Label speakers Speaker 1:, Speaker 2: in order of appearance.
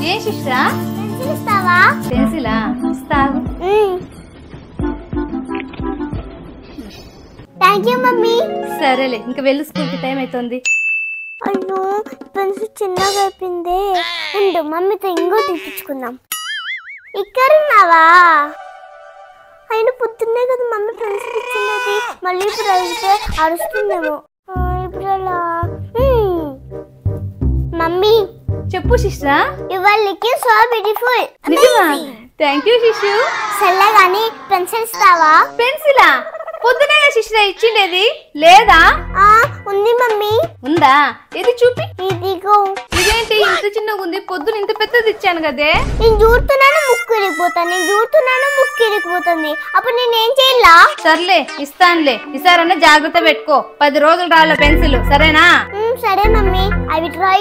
Speaker 1: ఏ శిష్రా
Speaker 2: pencil ఇస్తావా?
Speaker 1: పెన్సిలా ఇస్తావు.
Speaker 2: Thank you mummy.
Speaker 1: సరేలే ఇంకా వెళ్ళు, స్కూల్ కి టైం అవుతుంది.
Speaker 2: అయ్యో పెన్సిల్ చిన్నగా అయిపోయింది. ఉండు మమ్మీతో ఇంకో తెప్పించుకుందాం. ఇక్కడ ఉన్నావా? అయినా పొద్దున్నే కదా మమ్మీ పెన్సిల్ ఇచ్చినది, మళ్ళీ ఇప్పుడు అడిగితే అరుస్తుందేమో. ఇప్పుడు ఎలా? మమ్మీ
Speaker 1: చెప్పు శిష్రా.
Speaker 2: ఇవాళ సో బ్యూటిఫుల్.
Speaker 1: నిజమా? థ్యాంక్ యూ శిష్యు.
Speaker 2: సర్లే గాని పెన్సిల్ ఇస్తావా?
Speaker 1: పెన్సిలా? పొద్దునే శిష్రా ఇచ్చిండేది లేదా?
Speaker 2: ఉంది మమ్మీ.
Speaker 1: ఉందా? ఇది చూపి.
Speaker 2: ఇదిగో.
Speaker 1: ఇదేంటి ఇంత చిన్నగా ఉంది? పొద్దున ఇంత పెద్దది ఇచ్చాను కదే.
Speaker 2: నేను చూస్తున్నాను ముక్కు ఇరిగిపోతుంది. అప్పుడు నేనేం చేయాలా?
Speaker 1: సర్లే ఇస్తానులే, ఈసారన్నా జాగ్రత్త పెట్టుకో. 10 రోజులు రాళ్ళ పెన్సిల్, సరేనా?
Speaker 2: సరే మమ్మీ, ఐ విల్ ట్రై.